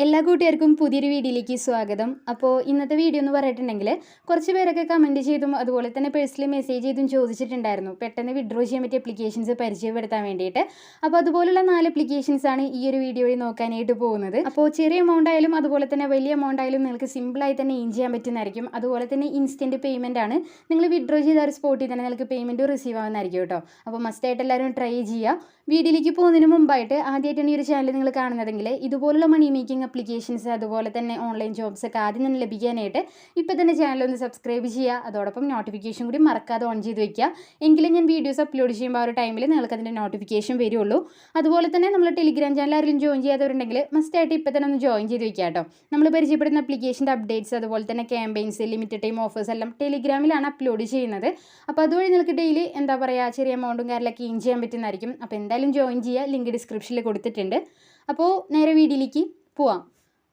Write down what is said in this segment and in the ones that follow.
എല്ലാ കൂട്ടുകാർക്കും പുതിയൊരു വീഡിയോയിലേക്ക് സ്വാഗതം. അപ്പോൾ ഇന്നത്തെ വീഡിയോ എന്ന് പറഞ്ഞിട്ടുണ്ടെങ്കിൽ കുറച്ച് പേരൊക്കെ കമൻറ്റ് ചെയ്തും അതുപോലെ തന്നെ പേഴ്സണലി മെസ്സേജ് ചെയ്തും ചോദിച്ചിട്ടുണ്ടായിരുന്നു പെട്ടെന്ന് വിഡ്രോ ചെയ്യാൻ പറ്റിയ അപ്ലിക്കേഷൻസ് പരിചയപ്പെടുത്താൻ വേണ്ടിയിട്ട്. അപ്പോൾ അതുപോലുള്ള 4 അപ്ലിക്കേഷൻസാണ് ഈ ഒരു വീഡിയോ വഴി നോക്കാനായിട്ട് പോകുന്നത്. അപ്പോൾ ചെറിയ എമൗണ്ട് ആയാലും അതുപോലെ തന്നെ വലിയ എമൗണ്ട് ആയാലും നിങ്ങൾക്ക് സിമ്പിളായി തന്നെ ഏൺ ചെയ്യാൻ പറ്റുന്നതായിരിക്കും. അതുപോലെ തന്നെ ഇൻസ്റ്റൻറ്റ് പേയ്മെൻ്റ് ആണ്. നിങ്ങൾ വിഡ്രോ ചെയ്ത ഒരു സ്പോട്ടിൽ തന്നെ നിങ്ങൾക്ക് പേയ്മെൻറ്റ് റിസീവ് ആവുന്നതായിരിക്കും കേട്ടോ. അപ്പോൾ മസ്റ്റായിട്ട് എല്ലാവരും ട്രൈ ചെയ്യുക. വീഡിയോയിലേക്ക് പോകുന്നതിന് മുമ്പായിട്ട് ആദ്യമായിട്ടാണ് ഈ ഒരു ചാനൽ നിങ്ങൾ കാണുന്നതെങ്കിൽ ഇതുപോലുള്ള മണി മേക്കിംഗ് അപ്ലിക്കേഷൻസ് അതുപോലെ തന്നെ ഓൺലൈൻ ജോബ്സ് ഒക്കെ ആദ്യം തന്നെ ലഭിക്കാനായിട്ട് ഇപ്പോൾ തന്നെ ചാനൽ ഒന്ന് സബ്സ്ക്രൈബ് ചെയ്യുക. അതോടൊപ്പം നോട്ടിഫിക്കേഷൻ കൂടി മറക്കാതെ ഓൺ ചെയ്ത് വെക്കുക. എങ്കിലും ഞാൻ വീഡിയോസ് അപ്ലോഡ് ചെയ്യുമ്പോൾ ആ ഒരു ടൈമിൽ നിങ്ങൾക്ക് അതിൻ്റെ നോട്ടിഫിക്കേഷൻ വരുള്ളൂ. അതുപോലെ തന്നെ നമ്മൾ ടെലിഗ്രാം ചാനൽ ആരെങ്കിലും ജോയിൻ ചെയ്യാത്തവരുണ്ടെങ്കിൽ മസ്റ്റായിട്ട് ഇപ്പോൾ തന്നെ ഒന്ന് ജോയിൻ ചെയ്ത് വെക്കുക കേട്ടോ. നമ്മൾ പരിചയപ്പെടുന്ന അപ്ലിക്കേഷൻ്റെ അപ്ഡേറ്റ്സ് അതുപോലെ തന്നെ ക്യാമ്പയിൻസ് ലിമിറ്റഡ് ടൈം ഓഫേഴ്സ് എല്ലാം ടെലിഗ്രാമിലാണ് അപ്ലോഡ് ചെയ്യുന്നത്. അപ്പോൾ അതുവഴി നിങ്ങൾക്ക് ഡെയിലി എന്താ പറയുക ചെറിയ എമൗണ്ടും കാര്യങ്ങളൊക്കെ ഏൺ ചെയ്യാൻ പറ്റുന്നതായിരിക്കും. അപ്പോൾ എന്തായാലും ജോയിൻ ചെയ്യുക. ലിങ്ക് ഡിസ്ക്രിപ്ഷനിൽ കൊടുത്തിട്ടുണ്ട്. അപ്പോൾ നേരെ വീഡിയോയിലേക്ക് പോവാം.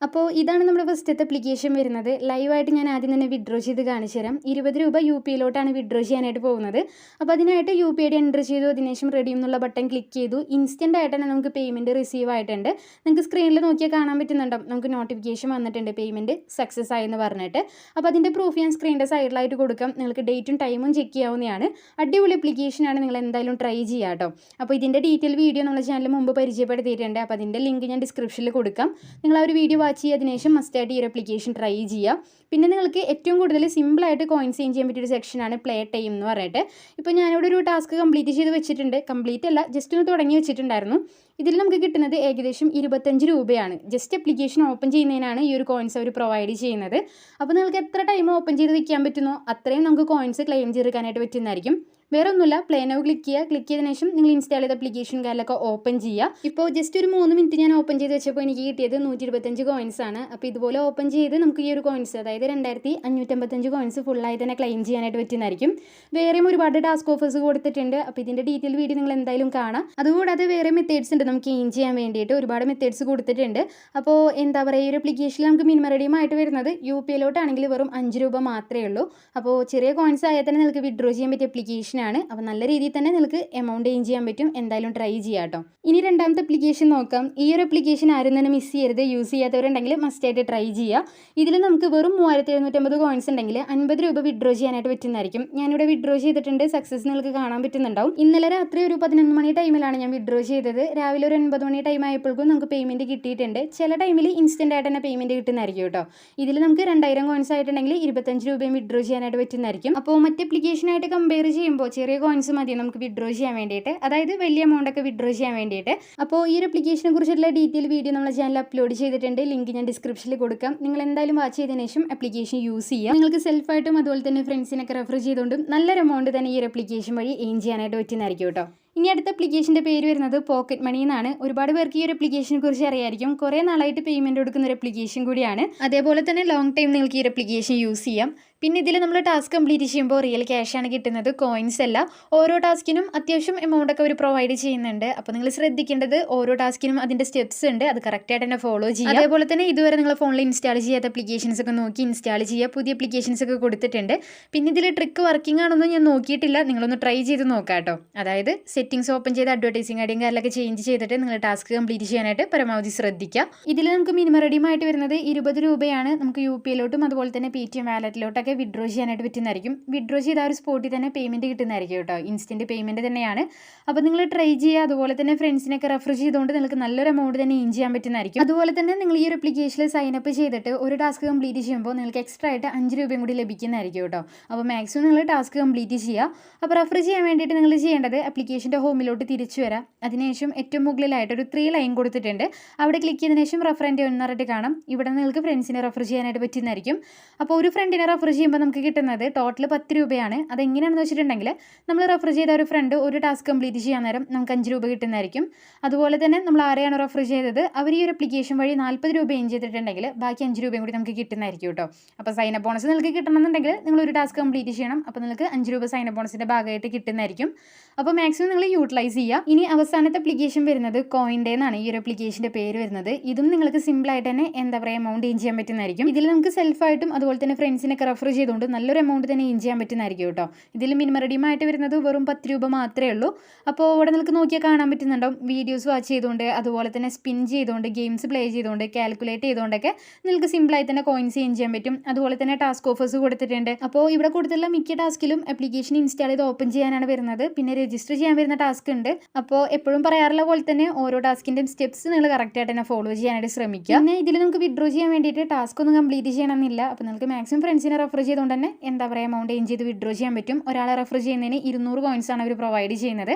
അപ്പോൾ ഇതാണ് നമ്മുടെ ഫസ്റ്റത്തെ അപ്ലിക്കേഷൻ വരുന്നത്. ലൈവായിട്ട് ഞാൻ ആദ്യം തന്നെ വിഡ്രോ ചെയ്ത് കാണിച്ചു തരാം. 20 രൂപ UPIയിലോട്ടാണ് വിഡ്രോ ചെയ്യാനായിട്ട് പോകുന്നത്. അപ്പോൾ അതിനായിട്ട് UPI ID എൻ്റർ ചെയ്തു. അതിനുശേഷം റെഡീം എന്നുള്ള ബട്ടൺ ക്ലിക്ക് ചെയ്തു. ഇൻസ്റ്റൻ്റ് ആയിട്ട് തന്നെ നമുക്ക് പേയ്മെൻറ്റ് റിസീവ് ആയിട്ടുണ്ട്. നിങ്ങൾക്ക് സ്ക്രീനിൽ നോക്കിയാൽ കാണാൻ പറ്റുന്നുണ്ടോ, നമുക്ക് നോട്ടിഫിക്കേഷൻ വന്നിട്ടുണ്ട് പേയ്മെൻറ്റ് സക്സസ് ആയെന്ന് പറഞ്ഞിട്ട്. അപ്പോൾ അതിൻ്റെ പ്രൂഫ് ഞാൻ സ്ക്രീനിൻ്റെ സൈഡിലായിട്ട് കൊടുക്കാം. നിങ്ങൾക്ക് ഡേറ്റും ടൈമും ചെക്ക് ചെയ്യാവുന്നതാണ്. അടിപൊളി അപ്ലിക്കേഷനാണ്, നിങ്ങൾ എന്തായാലും ട്രൈ ചെയ്യുക കേട്ടോ. അപ്പോൾ ഇതിൻ്റെ ഡീറ്റെയിൽ വീഡിയോ നമ്മുടെ ചാനൽ മുമ്പ് പരിചയപ്പെടുത്തിയിട്ടുണ്ട്. അപ്പോൾ അതിൻ്റെ ലിങ്ക് ഞാൻ ഡിസ്ക്രിപ്ഷനിൽ കൊടുക്കാം. നിങ്ങൾ ആ ഒരു വീഡിയോ വാച്ച് ചെയ്തതിനു ശേഷം മസ്റ്റായിട്ട് ഈ ഒരു അപ്ലിക്കേഷൻ ട്രൈ ചെയ്യുക. പിന്നെ നിങ്ങൾക്ക് ഏറ്റവും കൂടുതൽ സിമ്പിളായിട്ട് കോയിൻസ് ഏൺ ചെയ്യാൻ പറ്റിയൊരു സെക്ഷനാണ് പ്ലേ ടൈം എന്ന് പറഞ്ഞിട്ട്. ഇപ്പോൾ ഞാനിവിടെ ഒരു ടാസ്ക് കംപ്ലീറ്റ് ചെയ്ത് വെച്ചിട്ടുണ്ട്. കംപ്ലീറ്റ് അല്ല, ജസ്റ്റ് ഒന്ന് തുടങ്ങി വെച്ചിട്ടുണ്ടായിരുന്നു. ഇതിൽ നമുക്ക് കിട്ടുന്നത് ഏകദേശം 25 രൂപയാണ്. ജസ്റ്റ് അപ്ലിക്കേഷൻ ഓപ്പൺ ചെയ്യുന്നതിനാണ് ഈ ഒരു കോയിൻസ് അവർ പ്രൊവൈഡ് ചെയ്യുന്നത്. അപ്പോൾ നിങ്ങൾക്ക് എത്ര ടൈം ഓപ്പൺ ചെയ്ത് വെക്കാൻ പറ്റുന്നോ അത്രയും നമുക്ക് കോയിൻസ് ക്ലെയിം ചെയ്തെടുക്കാനായിട്ട് പറ്റുന്നതായിരിക്കും. വേറെ ഒന്നുമില്ല, പ്ലേ നൗ ക്ലിക്ക് ചെയ്യുക. ക്ലിക്ക് ചെയ്തതിനു ശേഷം നിങ്ങൾ ഇൻസ്റ്റാൾ ചെയ്ത അപ്ലിക്കേഷൻ കാര്യങ്ങളൊക്കെ ഓപ്പൺ ചെയ്യുക. ഇപ്പോൾ ജസ്റ്റ് ഒരു 3 മിനിറ്റ് ഞാൻ ഓപ്പൺ ചെയ്ത് വെച്ചപ്പോൾ എനിക്ക് കിട്ടിയത് 125 കോയിൻസ് ആണ്. അപ്പോൾ ഇതുപോലെ ഓപ്പൺ ചെയ്ത് നമുക്ക് ഈ ഒരു കോയിൻസ് അതായത് 2555 കോയിൻസ് ഫുള്ളായി തന്നെ ക്ലെയിം ചെയ്യാനായിട്ട് പറ്റുന്നതായിരിക്കും. വേറെയും ഒരുപാട് ടാസ്ക് ഓഫേഴ്സ് കൊടുത്തിട്ടുണ്ട്. അപ്പോൾ ഇതിൻ്റെ ഡീറ്റെയിൽ വീഡിയോ നിങ്ങൾ എന്തായാലും കാണാം. അതുകൂടാതെ വേറെ മെത്തേഡ്സ് ഉണ്ട് നമുക്ക് ഏൺ ചെയ്യാൻ വേണ്ടിയിട്ട്. ഒരുപാട് മെത്തേഡ്സ് കൊടുത്തിട്ടുണ്ട്. അപ്പോൾ എന്താ പറയുക, ഈ ഒരു അപ്ലിക്കേഷനിൽ നമുക്ക് മിനിമം റെഡീമായിട്ട് വരുന്നത് UPIയിലോട്ടാണെങ്കിൽ വെറും 5 രൂപ മാത്രമേ ഉള്ളൂ. അപ്പോൾ ചെറിയ കോയിൻസ് ആയാൽ തന്നെ നിങ്ങൾക്ക് വിഡ്രോ ചെയ്യാൻ പറ്റിയ അപ്ലിക്കേഷൻ ആണ്. അപ്പോൾ നല്ല രീതിയിൽ തന്നെ നിങ്ങൾക്ക് എമൗണ്ട് ഏൺ ചെയ്യാൻ പറ്റും. എന്തായാലും ട്രൈ ചെയ്യാം കേട്ടോ. ഇനി രണ്ടാമത്തെ അപ്ലിക്കേഷൻ നോക്കാം. ഈ ഒരു അപ്ലിക്കേഷൻ ആരും തന്നെ മിസ് ചെയ്യരുത്. യൂസ് ചെയ്യാത്തവരുണ്ടെങ്കിൽ മസ്റ്റായിട്ട് ട്രൈ ചെയ്യുക. ഇതിൽ നമുക്ക് വെറും 3750 കോയിൻസ് ഉണ്ടെങ്കിൽ 50 രൂപ വിഡ്രോ ചെയ്യാനായിട്ട് പറ്റുന്നതായിരിക്കും. ഞാനിവിടെ വിഡ്രോ ചെയ്തിട്ടുണ്ട്. സക്സസ് നിങ്ങൾക്ക് കാണാൻ പറ്റുന്നുണ്ടാവും. ഇന്നലെ രാത്രി ഒരു 11 മണി ടൈമിലാണ് ഞാൻ വിഡ്രോ ചെയ്തത്. രാവിലെ ഒരു 9 മണി ടൈം ആയപ്പോഴേക്കും നമുക്ക് പേയ്മെൻറ്റ് കിട്ടിയിട്ടുണ്ട്. ചില ടൈമിൽ ഇൻസ്റ്റൻ്റ് ആയിട്ട് തന്നെ പേയ്മെൻറ്റ് കിട്ടുന്നതായിരിക്കും കേട്ടോ. ഇതിൽ നമുക്ക് 2000 കോയിൻസ് ആയിട്ടുണ്ടെങ്കിൽ 25 രൂപയും വിഡ്രോ ചെയ്യാനായിട്ട് പറ്റുന്നതായിരിക്കും. അപ്പോൾ മറ്റ് അപ്ലിക്കേഷനായിട്ട് കമ്പയർ ചെയ്യുമ്പോൾ ചെറിയ കോയിൻസ് മതി നമുക്ക് വിഡ്രോ ചെയ്യാൻ വേണ്ടിയിട്ട്, അതായത് വലിയ എമൗണ്ട് ഒക്കെ വിഡ്രോ ചെയ്യാൻ വേണ്ടിയിട്ട്. അപ്പോൾ ഈ ഒരു അപ്ലിക്കേഷനെ കുറിച്ചുള്ള ഡീറ്റെയിൽ വീഡിയോ നമ്മുടെ ചാനൽ അപ്ലോഡ് ചെയ്തിട്ടുണ്ട്. ലിങ്ക് ഞാൻ ഡിസ്ക്രിപ്ഷനിൽ കൊടുക്കാം. നിങ്ങൾ എന്തായാലും വാച്ച് ചെയ്തതിനു ശേഷം അപ്ലിക്കേഷൻ യൂസ് ചെയ്യുക. നിങ്ങൾക്ക് സെൽഫായിട്ടും അതുപോലെ തന്നെ ഫ്രണ്ട്സിനൊക്കെ റെഫർ ചെയ്തുകൊണ്ടും നല്ലൊരു എമൗണ്ട് തന്നെ ഈ ഒരു അപ്ലിക്കേഷൻ വഴി ഏൺ ചെയ്യാനായിട്ട് പറ്റുന്നതായിരിക്കും കേട്ടോ. ഇനി അടുത്ത അപ്ലിക്കേഷൻ്റെ പേര് വരുന്നത് പോക്കറ്റ് മണി എന്നാണ്. ഒരുപാട് പേർക്ക് ഈ ഒരു അപ്ലിക്കേഷനെ കുറിച്ച് അറിയായിരിക്കും. കുറേ നാളായിട്ട് പേയ്മെൻറ്റ് കൊടുക്കുന്ന ഒരു അപ്ലിക്കേഷൻ കൂടിയാണ്. അതേപോലെ തന്നെ ലോങ് ടൈം നിങ്ങൾക്ക് ഈ ഒരു അപ്ലിക്കേഷൻ യൂസ് ചെയ്യാം. പിന്നെ ഇതിൽ നമ്മൾ ടാസ്ക് കംപ്ലീറ്റ് ചെയ്യുമ്പോൾ റിയൽ ക്യാഷാണ് കിട്ടുന്നത്, കോയിൻസ് അല്ല. ഓരോ ടാസ്കിനും അത്യാവശ്യം എമൗണ്ട് ഒക്കെ അവർ പ്രൊവൈഡ് ചെയ്യുന്നുണ്ട്. അപ്പോൾ നിങ്ങൾ ശ്രദ്ധിക്കേണ്ടത് ഓരോ ടാസ്കിനും അതിൻ്റെ സ്റ്റെപ്സ് ഉണ്ട്, അത് കറക്റ്റായിട്ട് തന്നെ ഫോളോ ചെയ്യുക. അതേപോലെ തന്നെ ഇതുവരെ നിങ്ങൾ ഫോണിൽ ഇൻസ്റ്റാൾ ചെയ്യാത്ത അപ്ലിക്കേഷൻസ് ഒക്കെ നോക്കി ഇൻസ്റ്റാൾ ചെയ്യുക. പുതിയ അപ്ലിക്കേഷൻസ് ഒക്കെ കൊടുത്തിട്ടുണ്ട്. പിന്നെ ഇതിൽ ട്രിക്ക് വർക്കിംഗ് ആണെന്നും ഞാൻ നോക്കിയിട്ടില്ല. നിങ്ങളൊന്ന് ട്രൈ ചെയ്ത് നോക്കാം കേട്ടോ. അതായത് സെറ്റിംഗ്സ് ഓപ്പൺ ചെയ്ത് അഡ്വർടൈസിംഗ് ഐഡിയും കാര്യങ്ങളൊക്കെ ചേഞ്ച് ചെയ്തിട്ട് നിങ്ങൾ ടാസ്ക് കംപ്ലീറ്റ് ചെയ്യാനായിട്ട് പരമാവധി ശ്രദ്ധിക്കുക. ഇതിൽ നമുക്ക് മിനിമം റെഡീമായിട്ട് വരുന്നത് 20 രൂപയാണ്. നമുക്ക് UPIയിലോട്ടും അതുപോലെ തന്നെ Paytm വാലറ്റിലോട്ടൊക്കെ വിഡ്രോ ചെയ്യാനായിട്ട് പറ്റുന്നതായിരിക്കും. വിഡ്രോ ചെയ്ത ആ ഒരു സ്പോട്ടിൽ തന്നെ പേയ്മെൻറ്റ് കിട്ടുന്നതായിരിക്കും കേട്ടോ. ഇൻസ്റ്റൻറ്റ് പേയ്മെൻറ്റ് തന്നെയാണ്. അപ്പോൾ നിങ്ങൾ ട്രൈ ചെയ്യുക. അതുപോലെ തന്നെ ഫ്രണ്ട്സിനൊക്കെ റെഫർ ചെയ്തുകൊണ്ട് നിങ്ങൾക്ക് നല്ലൊരു എമൗണ്ട് തന്നെ ഏൺ ചെയ്യാൻ പറ്റുന്നതായിരിക്കും. അതുപോലെ തന്നെ നിങ്ങൾ ഈ ഒരു അപ്ലിക്കേഷനിൽ സൈനപ്പ് ചെയ്തിട്ട് ഒരു ടാസ്ക് കംപ്ലീറ്റ് ചെയ്യുമ്പോൾ നിങ്ങൾക്ക് എക്സ്ട്രാ ആയിട്ട് 5 രൂപയും കൂടി ലഭിക്കുന്നതായിരിക്കും കേട്ടോ. അപ്പോൾ മാക്സിമം നിങ്ങൾ ടാസ്ക് കംപ്ലീറ്റ് ചെയ്യുക. അപ്പോൾ റെഫർ ചെയ്യാൻ വേണ്ടിയിട്ട് നിങ്ങൾ ചെയ്യേണ്ടത് അപ്ലിക്കേഷൻ്റെ ഹോമിലോട്ട് തിരിച്ചു വരാം. അതിനുശേഷം ഏറ്റവും മുകളിലായിട്ട് ഒരു 3 ലൈൻ കൊടുത്തിട്ടുണ്ട്. അവിടെ ക്ലിക്ക് ചെയ്തതിനു ശേഷം റെഫറൻറ്റ് എന്നറിയിട്ട് കാണാം. ഇവിടെ നിങ്ങൾക്ക് ഫ്രണ്ട്സിനെ റെഫർ ചെയ്യാനായിട്ട് പറ്റുന്നതായിരിക്കും. അപ്പോൾ ഒരു ഫ്രണ്ടിനെ റെഫർ ചെയ്യുമ്പോൾ നമുക്ക് കിട്ടുന്നത് ടോട്ടൽ 10 രൂപയാണ്. അതെങ്ങനെയാണെന്ന് വെച്ചിട്ടുണ്ടെങ്കിൽ നമ്മൾ റെഫർ ചെയ്ത ഒരു ഫ്രണ്ട് ഒരു ടാസ്ക് കംപ്ലീറ്റ് ചെയ്യാൻ നേരം നമുക്ക് 5 രൂപ കിട്ടുന്നതായിരിക്കും. അതുപോലെ തന്നെ നമ്മൾ ആരെയാണ് റെഫർ ചെയ്തത് അവർ ഈ ഒരു അപ്ലിക്കേഷൻ വഴി 40 രൂപ ഏൺ ചെയ്തിട്ടുണ്ടെങ്കിൽ ബാക്കി 5 രൂപയും കൂടി നമുക്ക് കിട്ടുന്നതായിരിക്കും കേട്ടോ. അപ്പോൾ സൈനപ്പ് ബോണസ് നിങ്ങൾക്ക് കിട്ടണമെന്നുണ്ടെങ്കിൽ നിങ്ങൾ ഒരു ടാസ്ക് കംപ്ലീറ്റ് ചെയ്യണം. അപ്പോൾ നിങ്ങൾക്ക് 5 രൂപ സൈനപ്പ് ബോണസിൻ്റെ ഭാഗമായിട്ട് കിട്ടുന്നതായിരിക്കും. അപ്പോൾ മാക്സിമം നിങ്ങൾ യൂട്ടിലൈസ് ചെയ്യുക. ഇനി അവസാനത്തെ അപ്ലിക്കേഷൻ വരുന്നത് കോയിൻ്റെ എന്നാണ് ഈ ഒരു അപ്ലിക്കേഷൻ്റെ പേര് വരുന്നത്. ഇതും നിങ്ങൾക്ക് സിമ്പിളായിട്ട് തന്നെ എന്താ പറയുക എമൗണ്ട് ഏൺ ചെയ്യാൻ പറ്റുന്നതായിരിക്കും. ഇതിൽ നമുക്ക് സെൽഫായിട്ടും അതുപോലെ തന്നെ ഫ്രണ്ട്സിനൊക്കെ റെഫർ റെഫർ ചെയ്തുകൊണ്ട് നല്ലൊരു എമൗണ്ട് തന്നെ ഏൺ ചെയ്യാൻ പറ്റുന്നതായിരിക്കും കേട്ടോ. ഇതിൽ മിനിമം റെഡീമായിട്ട് വരുന്നത് വെറും 10 രൂപ മാത്രമേ ഉള്ളൂ. അപ്പോൾ ഇവിടെ നിങ്ങൾക്ക് നോക്കിയാൽ കാണാൻ പറ്റുന്നുണ്ടാവും, വീഡിയോസ് വാച്ച് ചെയ്തുകൊണ്ട് അതുപോലെ തന്നെ സ്പിൻ ചെയ്തുകൊണ്ട് ഗെയിംസ് പ്ലേ ചെയ്തുകൊണ്ട് കാൽക്കുലേറ്റ് ചെയ്തുകൊണ്ടൊക്കെ നിങ്ങൾക്ക് സിമ്പിളായി തന്നെ കോയിൻസ് ഏൺ ചെയ്യാൻ പറ്റും. അതുപോലെ തന്നെ ടാസ്ക് ഓഫേഴ്സ് കൊടുത്തിട്ടുണ്ട്. അപ്പോൾ ഇവിടെ കൊടുത്തുള്ള മിക്ക ടാസ്കിലും ആപ്ലിക്കേഷൻ ഇൻസ്റ്റാൾ ചെയ്ത് ഓപ്പൺ ചെയ്യാനാണ് വരുന്നത്. പിന്നെ രജിസ്റ്റർ ചെയ്യാൻ വരുന്ന ടാസ്ക് ഉണ്ട്. അപ്പോൾ എപ്പോഴും പറയാറുള്ള പോലെ തന്നെ ഓരോ ടാസ്കിൻ്റെയും സ്റ്റെപ്സ് നിങ്ങൾ കറക്റ്റായിട്ട് തന്നെ ഫോളോ ചെയ്യാനായിട്ട് ശ്രമിക്കുക. പിന്നെ ഇതിൽ നമുക്ക് വിഡ്രോ ചെയ്യാൻ വേണ്ടിയിട്ട് ടാസ്ക് ഒന്നും കംപ്ലീറ്റ് ചെയ്യണമെന്നില്ല. അപ്പോൾ നിങ്ങൾക്ക് മാക്സിമം ഫ്രണ്ട്സിനെ റെഫർ ചെയ്തുകൊണ്ട് തന്നെ എന്താ പറയുക എമൗണ്ട് ഏൺ ചെയ്ത് വിഡ്രോ ചെയ്യാൻ പറ്റും. ഒരാളെ റെഫർ ചെയ്യുന്നതിന് 200 കോയിൻസ് ആണ് അവർ പ്രൊവൈഡ് ചെയ്യുന്നത്.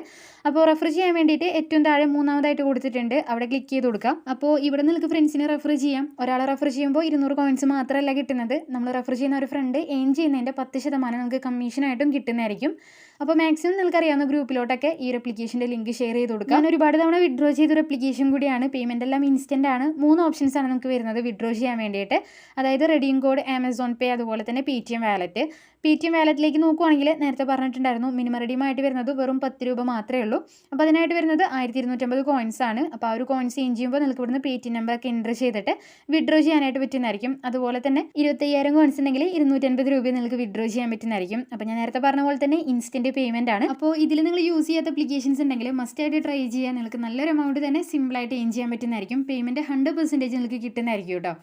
അപ്പോൾ റെഫർ ചെയ്യാൻ വേണ്ടിയിട്ട് ഏറ്റവും താഴെ മൂന്നാമതായിട്ട് കൊടുത്തിട്ടുണ്ട്, അവിടെ ക്ലിക്ക് ചെയ്ത് കൊടുക്കാം. അപ്പോൾ ഇവിടെ നിങ്ങൾക്ക് ഫ്രണ്ട്സിനെ റെഫർ ചെയ്യാം. ഒരാളെ റെഫർ ചെയ്യുമ്പോൾ 200 കോയിൻസ് മാത്രമല്ല കിട്ടുന്നത്, നമ്മൾ റെഫർ ചെയ്യുന്ന ഒരു ഫ്രണ്ട് ഏൺ ചെയ്യുന്നതിൻ്റെ 10% നമുക്ക് കമ്മീഷനായിട്ടും കിട്ടുന്നതായിരിക്കും. അപ്പോൾ മാക്സിമം നിങ്ങൾക്ക് അറിയാവുന്ന ഗ്രൂപ്പിലോട്ടൊക്കെ ഈ ഒരു ആപ്ലിക്കേഷൻ്റെ ലിങ്ക് ഷെയർ ചെയ്ത് കൊടുക്കാം. ഞാൻ ഒരുപാട് തവണ വിഡ്രോ ചെയ്തൊരു ആപ്ലിക്കേഷൻ കൂടിയാണ്. പേയ്മെൻ്റ് എല്ലാം ഇൻസ്റ്റൻ്റ് ആണ്. 3 ഓപ്ഷൻസ് ആണ് നമുക്ക് വരുന്നത് വിഡ്രോ ചെയ്യാൻ വേണ്ടിയിട്ട്. അതായത് റെഡീം കോഡ്, ആമസോൺ പേ, അതുപോലെ തന്നെ പേടിഎം വാലറ്റ്. പേടിഎം വാലറ്റിലേക്ക് നോക്കുവാണെങ്കിൽ നേരത്തെ പറഞ്ഞിട്ടുണ്ടായിരുന്നു മിനിമം റെഡീമായിട്ട് വരുന്നത് വെറും 10 രൂപ മാത്രമേ ഉള്ളൂ. അപ്പോൾ അതിനായിട്ട് വരുന്നത് 1250 കോയിൻസ് ആണ്. അപ്പോൾ ആ ഒരു കോയിൻസ് ഏൺ ചെയ്യുമ്പോൾ നിങ്ങൾക്ക് ഇവിടുന്ന് പേടിഎം നമ്പറൊക്കെ എൻ്റർ ചെയ്തിട്ട് വിഡ്രോ ചെയ്യാനായിട്ട് പറ്റുന്നതായിരിക്കും. അതുപോലെ തന്നെ 25,000 കോയിൻസ് ഉണ്ടെങ്കിൽ 250 രൂപ നിങ്ങൾക്ക് വിഡ്രോ ചെയ്യാൻ പറ്റുന്നതായിരിക്കും. അപ്പോൾ ഞാൻ നേരത്തെ പറഞ്ഞ പോലെ തന്നെ ഇൻസ്റ്റൻറ്റ് പേയ്മെൻ്റ് ആണ്. അപ്പോൾ ഇതിൽ നിങ്ങൾ യൂസ് ചെയ്യാത്ത ആപ്ലിക്കേഷൻസ് ഉണ്ടെങ്കിൽ മസ്റ്റ് ആയിട്ട് ട്രൈ ചെയ്യാൻ. നിങ്ങൾക്ക് നല്ലൊരു എമൗണ്ട് തന്നെ സിമ്പിളായിട്ട് ഏൺ ചെയ്യാൻ പറ്റുന്നതായിരിക്കും. പേയ്മെൻറ്റ് 100% നിങ്ങൾക്ക് കിട്ടുന്നതായിരിക്കും കേട്ടോ.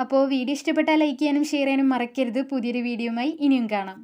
അപ്പോൾ വീഡിയോ ഇഷ്ടപ്പെട്ടാൽ ലൈക്ക് ചെയ്യാനും ഷെയർ ചെയ്യാനും മറക്കരുത്. പുതിയൊരു വീഡിയോയുമായി ഇനിയും കാണാം.